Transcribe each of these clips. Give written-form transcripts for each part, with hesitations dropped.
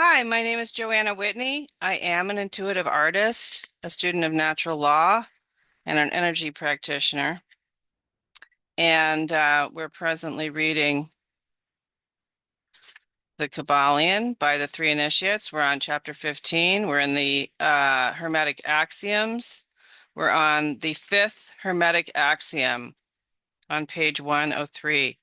Hi, my name is Joanna Whitney. I am an intuitive artist, a student of natural law, and an energy practitioner. And we're presently reading the Kybalion by the Three Initiates. We're on chapter 15. We're in the Hermetic Axioms. We're on the fifth Hermetic Axiom on page 103.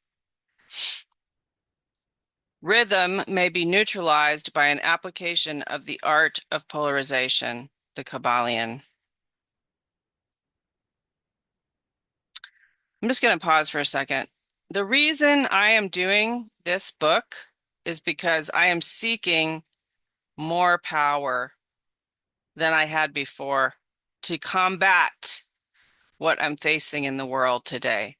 Rhythm may be neutralized by an application of the art of polarization, the Kybalion. I'm just going to pause for a second. The reason I am doing this book is because I am seeking more power than I had before to combat what I'm facing in the world today.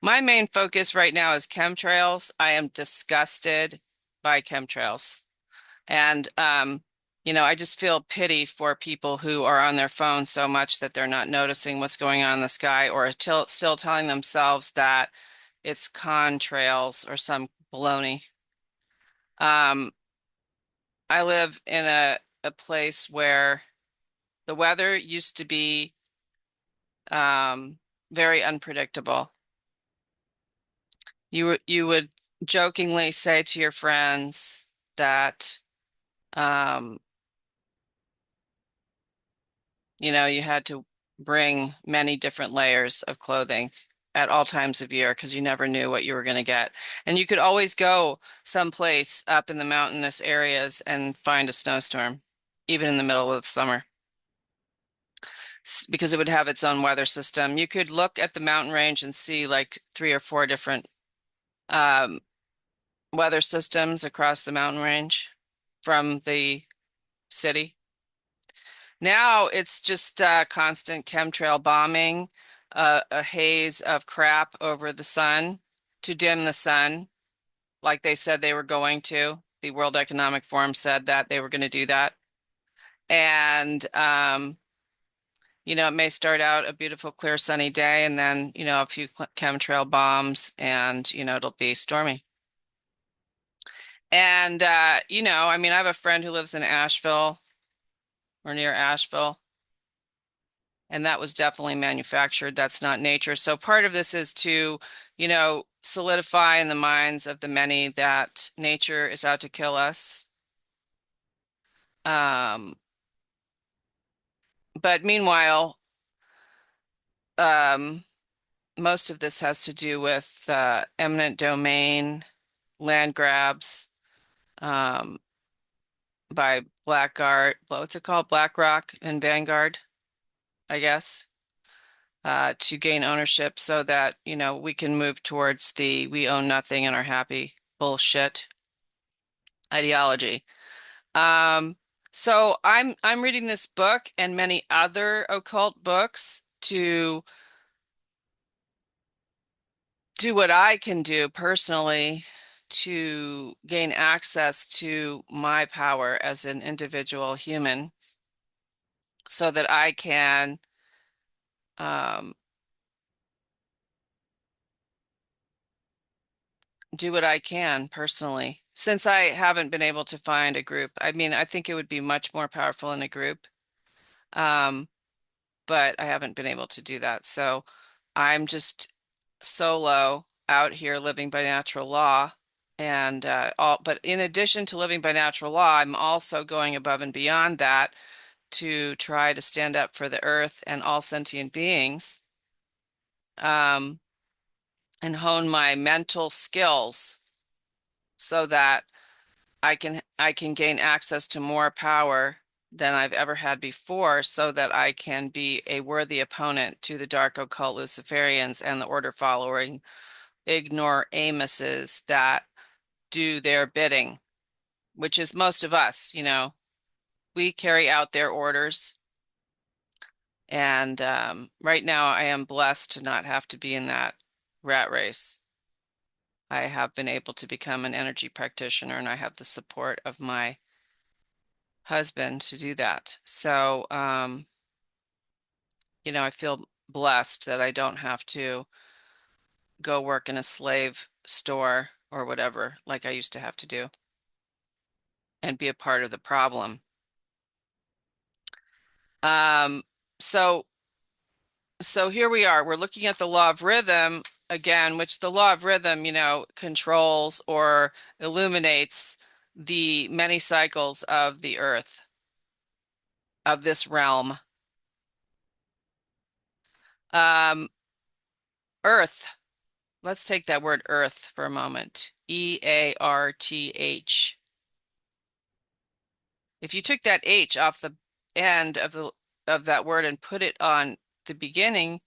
My main focus right now is chemtrails. I am disgusted by chemtrails. And, I just feel pity for people who are on their phones so much that they're not noticing what's going on in the sky or still telling themselves that it's contrails or some baloney. Um, I live in a place where the weather used to be very unpredictable. You would jokingly say to your friends that um, you had to bring many different layers of clothing at all times of year because you never knew what you were going to get. And you could always go someplace up in the mountainous areas and find a snowstorm, even in the middle of the summer, because it would have its own weather system. You could look at the mountain range and see like three or four different um, weather systems across the mountain range from the city. Now it's just constant chemtrail bombing, a haze of crap over the sun to dim the sun, like they said they were going to. The World Economic Forum said that they were going to do that. And, it may start out a beautiful, clear, sunny day and then, a few chemtrail bombs and, it'll be stormy. And, I have a friend who lives in Asheville or near Asheville. And that was definitely manufactured. That's not nature. So part of this is to, solidify in the minds of the many that nature is out to kill us. Um, but meanwhile, um, most of this has to do with eminent domain, land grabs um, by Blackguard. What's it called? BlackRock and Vanguard, I guess. To gain ownership so that, we can move towards the we own nothing and are happy bullshit ideology. Um, so I'm reading this book and many other occult books to do what I can do personally to gain access to my power as an individual human so that I can um, do what I can personally. Since I haven't been able to find a group, I mean, I think it would be much more powerful in a group, um, but I haven't been able to do that. So I'm just solo out here living by natural law. And but in addition to living by natural law, I'm also going above and beyond that to try to stand up for the earth and all sentient beings, um, and hone my mental skills so that I can gain access to more power than I've ever had before so that I can be a worthy opponent to the dark occult Luciferians and the order following ignoramuses that do their bidding, which is most of us, we carry out their orders. And right now I am blessed to not have to be in that rat race. I have been able to become an energy practitioner and I have the support of my husband to do that. So, I feel blessed that I don't have to go work in a slave store or whatever like I used to have to do. and be a part of the problem. Um, so here we are. We're looking at the law of rhythm again, which the law of rhythm, controls or illuminates the many cycles of the earth, of this realm. Earth. Let's take that word earth for a moment. EARTH. If you took that H off the end of that word and put it on the beginning,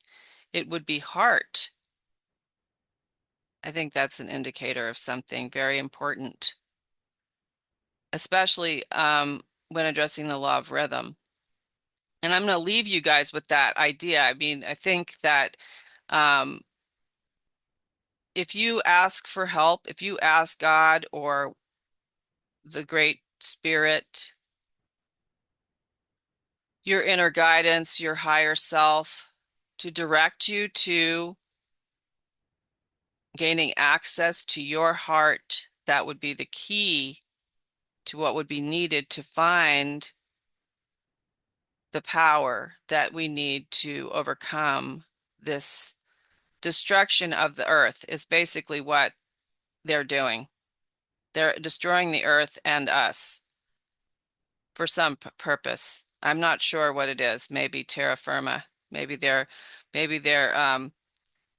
it would be heart. I think that's an indicator of something very important, especially when addressing the law of rhythm. And I'm going to leave you guys with that idea. I mean, I think that um, if you ask for help, if you ask God or the Great Spirit, your inner guidance, your higher self, to direct you to gaining access to your heart, that would be the key to what would be needed to find the power that we need to overcome this destruction of the earth is basically what they're doing. They're destroying the earth and us for some purpose. I'm not sure what it is. Maybe terra firma. Maybe they're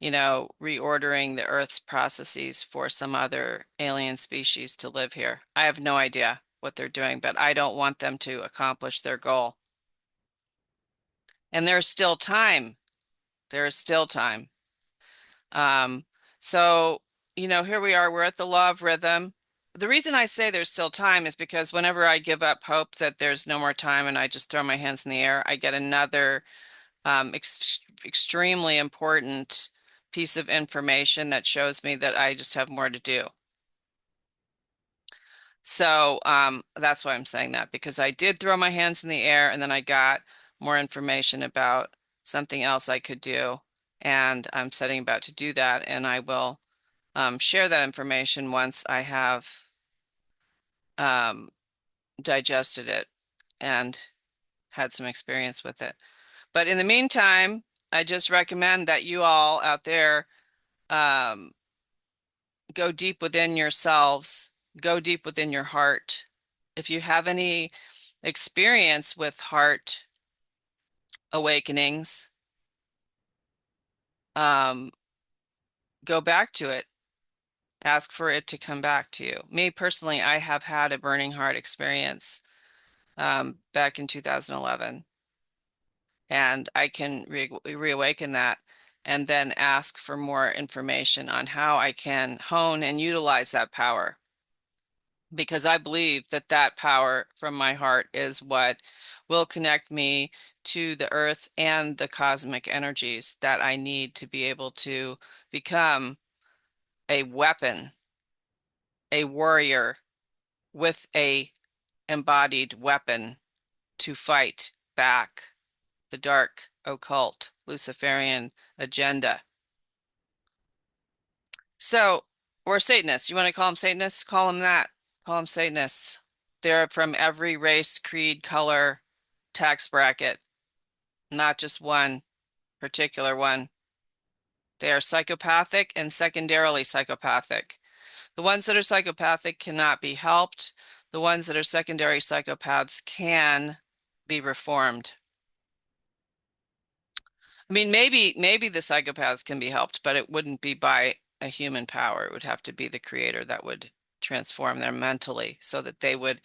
reordering the Earth's processes for some other alien species to live here. I have no idea what they're doing, but I don't want them to accomplish their goal. And there's still time. There is still time. Um, so, here we are. We're at the law of rhythm. The reason I say there's still time is because whenever I give up hope that there's no more time and I just throw my hands in the air, I get another extremely important piece of information that shows me that I just have more to do. So that's why I'm saying that, because I did throw my hands in the air and then I got more information about something else I could do. And I'm setting about to do that. And I will share that information once I have um, digested it and had some experience with it. But in the meantime, I just recommend that you all out there um, go deep within yourselves, go deep within your heart. If you have any experience with heart awakenings, um, go back to it. Ask for it to come back to you. Me personally, I have had a burning heart experience back in 2011, and I can reawaken that and then ask for more information on how I can hone and utilize that power. Because I believe that that power from my heart is what will connect me to the earth and the cosmic energies that I need to be able to become a weapon, a warrior with a embodied weapon to fight back the dark, occult, Luciferian agenda. So we're Satanists. You want to call them Satanists? Call them that. Call them Satanists. They're from every race, creed, color, tax bracket, not just one particular one. They are psychopathic and secondarily psychopathic. The ones that are psychopathic cannot be helped. The ones that are secondary psychopaths can be reformed. I mean, maybe the psychopaths can be helped, but it wouldn't be by a human power. It would have to be the creator that would transform them mentally so that they would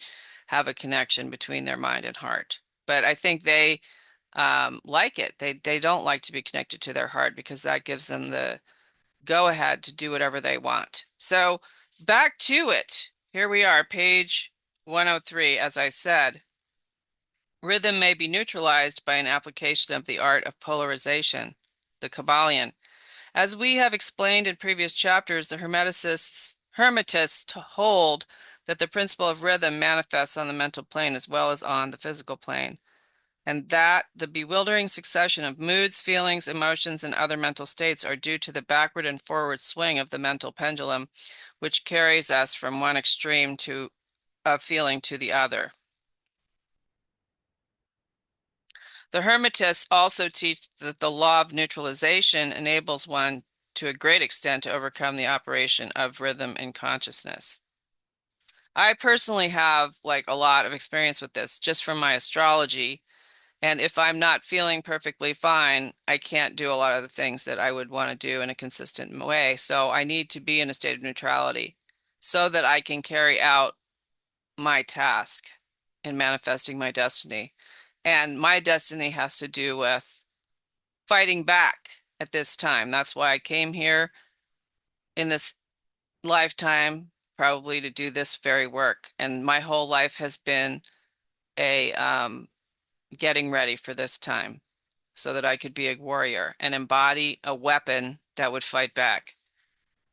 have a connection between their mind and heart. But I think they like it. They don't like to be connected to their heart because that gives them the go ahead to do whatever they want. So back to it. Here we are, page 103. As I said, rhythm may be neutralized by an application of the art of polarization, the Kybalion. As we have explained in previous chapters, the Hermetists hold that the principle of rhythm manifests on the mental plane as well as on the physical plane, and that the bewildering succession of moods, feelings, emotions, and other mental states are due to the backward and forward swing of the mental pendulum, which carries us from one extreme to of feeling to the other. The Hermetists also teach that the law of neutralization enables one to a great extent to overcome the operation of rhythm and consciousness. I personally have like a lot of experience with this just from my astrology. And if I'm not feeling perfectly fine, I can't do a lot of the things that I would want to do in a consistent way. So I need to be in a state of neutrality so that I can carry out my task in manifesting my destiny. And my destiny has to do with fighting back at this time. That's why I came here in this lifetime, probably to do this very work. And my whole life has been a getting ready for this time so that I could be a warrior and embody a weapon that would fight back.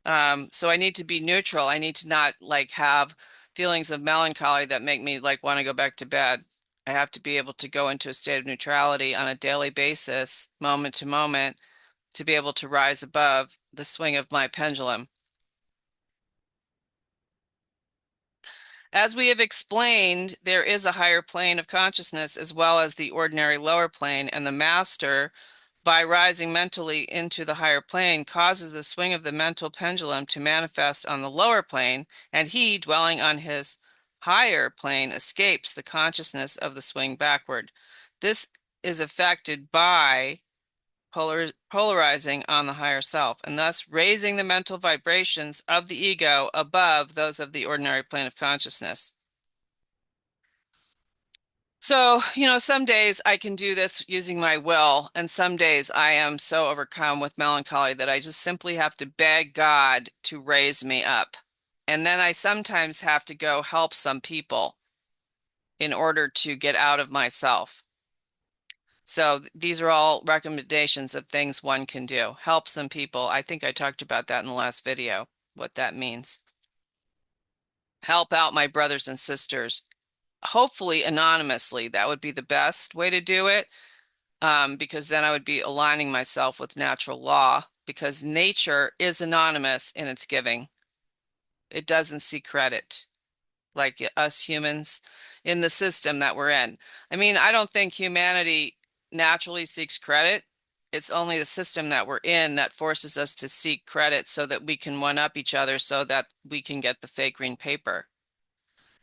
So I need to be neutral. I need to not like have feelings of melancholy that make me like want to go back to bed. I have to be able to go into a state of neutrality on a daily basis, moment to moment, to be able to rise above the swing of my pendulum. As we have explained, there is a higher plane of consciousness as well as the ordinary lower plane, and the master, by rising mentally into the higher plane, causes the swing of the mental pendulum to manifest on the lower plane, and he, dwelling on his higher plane, escapes the consciousness of the swing backward. This is affected by polarizing on the higher self, and thus raising the mental vibrations of the ego above those of the ordinary plane of consciousness. So, some days I can do this using my will, and some days I am so overcome with melancholy that I just simply have to beg God to raise me up. And then I sometimes have to go help some people in order to get out of myself. So these are all recommendations of things one can do. Help some people. I think I talked about that in the last video, what that means. Help out my brothers and sisters, hopefully anonymously. That would be the best way to do it, because then I would be aligning myself with natural law, because nature is anonymous in its giving. It doesn't seek credit like us humans in the system that we're in. I mean, I don't think humanity naturally seeks credit. It's only the system that we're in that forces us to seek credit so that we can one up each other so that we can get the fake green paper.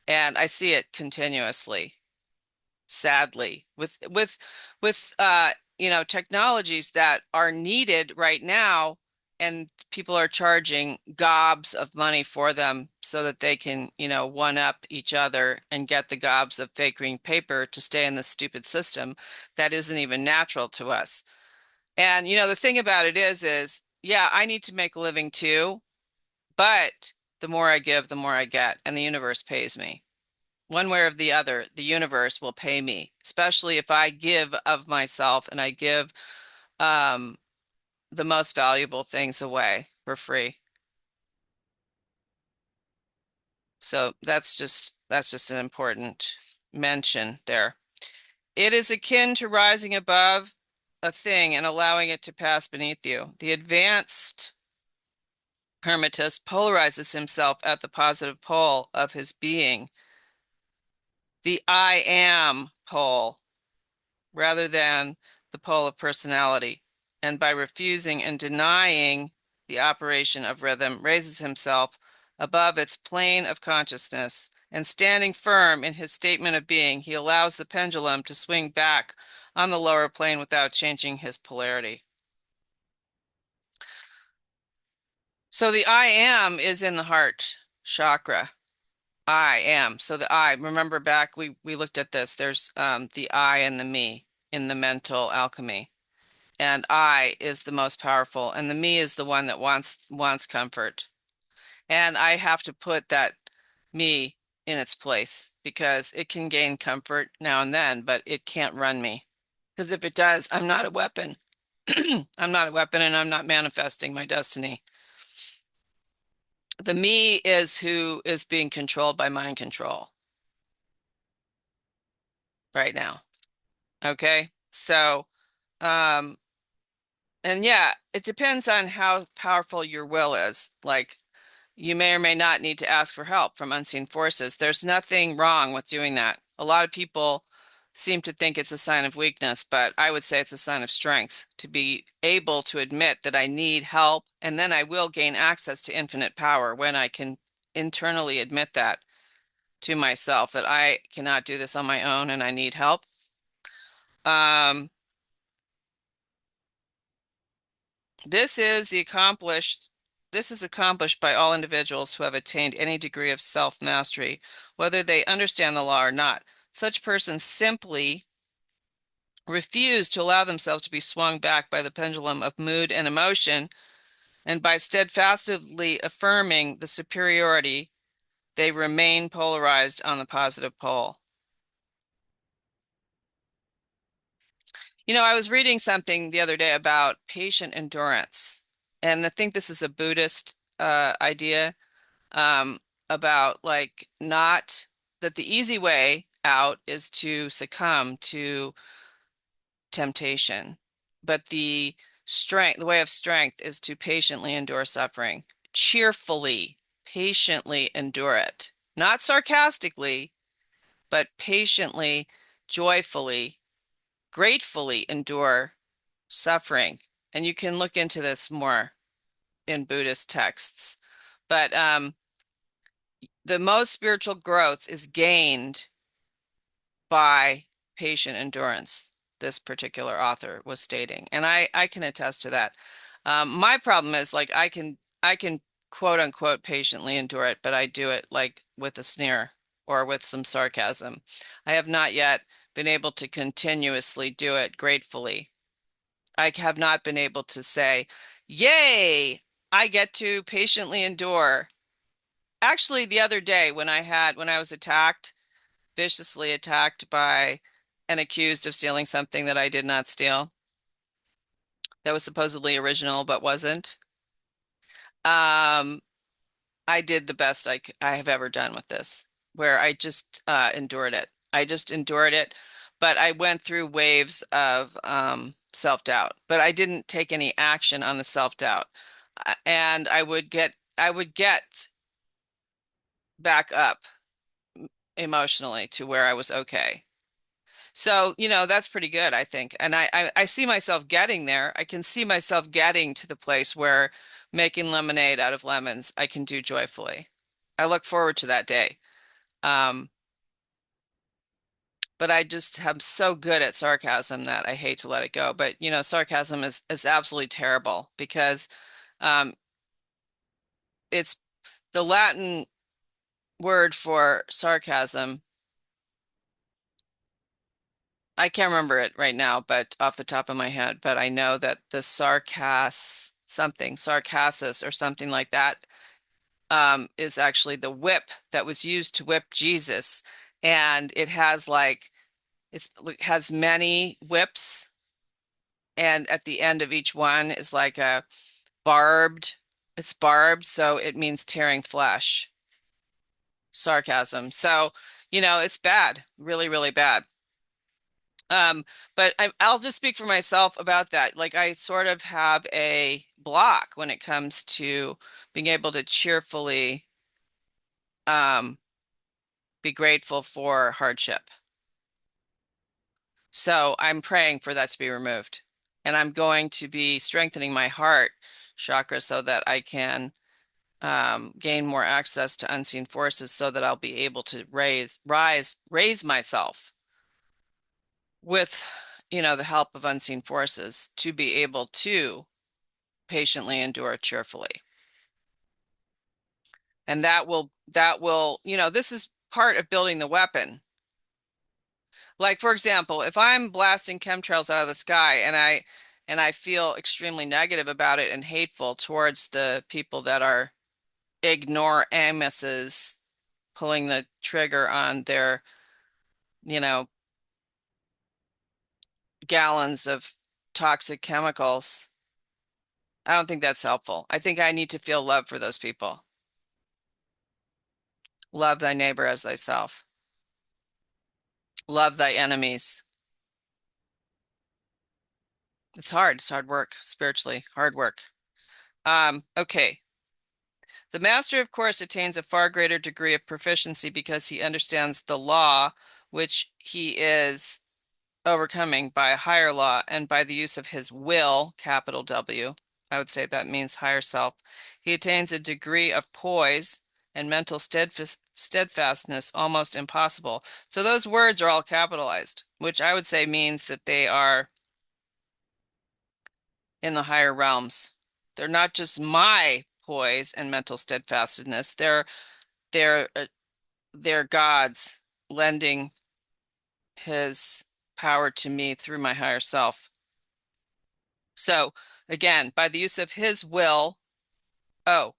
And I see it continuously, sadly, with technologies that are needed right now, and people are charging gobs of money for them so that they can, one up each other and get the gobs of fake green paper to stay in this stupid system that isn't even natural to us. And the thing about it is yeah, I need to make a living too, but the more I give, the more I get, and the universe pays me. One way or the other, the universe will pay me, especially if I give of myself and I give um, the most valuable things away for free. So that's just an important mention there. It is akin to rising above a thing and allowing it to pass beneath you. The advanced hermetist polarizes himself at the positive pole of his being, the I am pole, rather than the pole of personality, and by refusing and denying the operation of rhythm, raises himself above its plane of consciousness, and standing firm in his statement of being, he allows the pendulum to swing back on the lower plane without changing his polarity. So the I am is in the heart chakra. I am. So the I, remember back, we looked at this. There's the I and the me in the mental alchemy. And I is the most powerful, and the me is the one that wants comfort. And I have to put that me in its place because it can gain comfort now and then, but it can't run me. Because if it does, I'm not a weapon. I'm not a weapon, and I'm not manifesting my destiny. The me is who is being controlled by mind control right now. Okay. So, um, and yeah, it depends on how powerful your will is. Like, You may or may not need to ask for help from unseen forces. There's nothing wrong with doing that. A lot of people seem to think it's a sign of weakness, but I would say it's a sign of strength to be able to admit that I need help, and then I will gain access to infinite power when I can internally admit that to myself, that I cannot do this on my own and I need help. Um, This is the accomplished, this is accomplished by all individuals who have attained any degree of self-mastery, whether they understand the law or not. Such persons simply refuse to allow themselves to be swung back by the pendulum of mood and emotion, and by steadfastly affirming the superiority, they remain polarized on the positive pole. You know, I was reading something the other day about patient endurance, and I think this is a Buddhist idea, um, about like not that the easy way out is to succumb to temptation, but the way of strength is to patiently endure suffering, cheerfully, patiently endure it, not sarcastically, but patiently, joyfully, gratefully endure suffering. And you can look into this more in Buddhist texts. But the most spiritual growth is gained by patient endurance, this particular author was stating. And I can attest to that. My problem is like I can quote unquote patiently endure it, but I do it like with a sneer or with some sarcasm. I have not yet been able to continuously do it gratefully. I have not been able to say, "Yay, I get to patiently endure." Actually, the other day when I was attacked, viciously attacked by and accused of stealing something that I did not steal, that was supposedly original but wasn't. Um, I did the best I have ever done with this, where I just endured it. I just endured it, but I went through waves of self-doubt, but I didn't take any action on the self-doubt. And I would get back up emotionally to where I was okay. So, you know, that's pretty good, I think. And I see myself getting there. I can see myself getting to the place where making lemonade out of lemons, I can do joyfully. I look forward to that day. Um, but I just am so good at sarcasm that I hate to let it go. But, you know, sarcasm is absolutely terrible because um, it's the Latin word for sarcasm. I can't remember it right now, but off the top of my head, but I know that the sarcassus or something like that, is actually the whip that was used to whip Jesus. And it has like, it has many whips. And at the end of each one is like a barbed, it's barbed. So it means tearing flesh, sarcasm. So, you know, it's bad, really, really bad. But I'll just speak for myself about that. Like I sort of have a block when it comes to being able to cheerfully um, be grateful for hardship. So I'm praying for that to be removed. And I'm going to be strengthening my heart chakra so that I can gain more access to unseen forces so that I'll be able to raise myself with, you know, the help of unseen forces to be able to patiently endure cheerfully. And that will, you know, this is part of building the weapon. Like, for example, if I'm blasting chemtrails out of the sky and I feel extremely negative about it and hateful towards the people that are ignoramuses pulling the trigger on their, you know, gallons of toxic chemicals, I don't think that's helpful. I think I need to feel love for those people. Love thy neighbor as thyself. Love thy enemies. It's hard. It's hard work, spiritually, hard work. Okay. The master, of course, attains a far greater degree of proficiency because he understands the law, which he is overcoming by a higher law and by the use of his will, capital W. I would say that means higher self. He attains a degree of poise and mental steadfastness almost impossible. So those words are all capitalized, which I would say means that they are in the higher realms. They're not just my poise and mental steadfastness. They're uh, they're God's lending his power to me through my higher self. So again, by the use of his will, oh,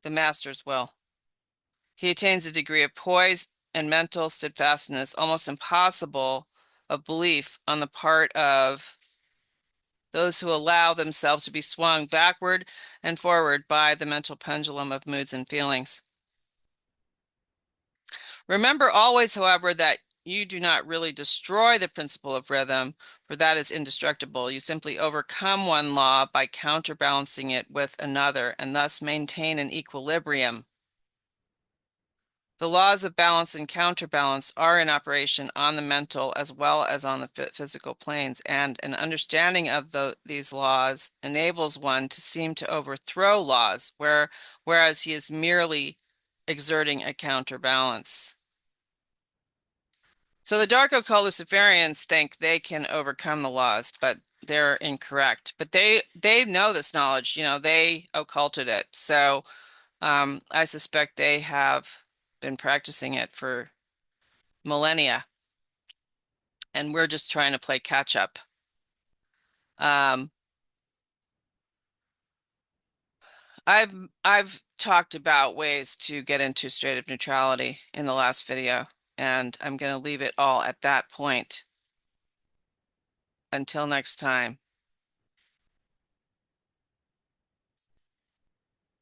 the master's will, he attains a degree of poise and mental steadfastness almost impossible of belief on the part of those who allow themselves to be swung backward and forward by the mental pendulum of moods and feelings. Remember always, however, that you do not really destroy the principle of rhythm, for that is indestructible. You simply overcome one law by counterbalancing it with another, and thus maintain an equilibrium. The laws of balance and counterbalance are in operation on the mental as well as on the physical planes, and an understanding of these laws enables one to seem to overthrow laws, whereas he is merely exerting a counterbalance. So the dark occult Luciferians think they can overcome the laws, but they're incorrect. But they know this knowledge, they occulted it. So I suspect they have been practicing it for millennia, and we're just trying to play catch up. Um, I've talked about ways to get into state of neutrality in the last video, and I'm going to leave it all at that point. Until next time.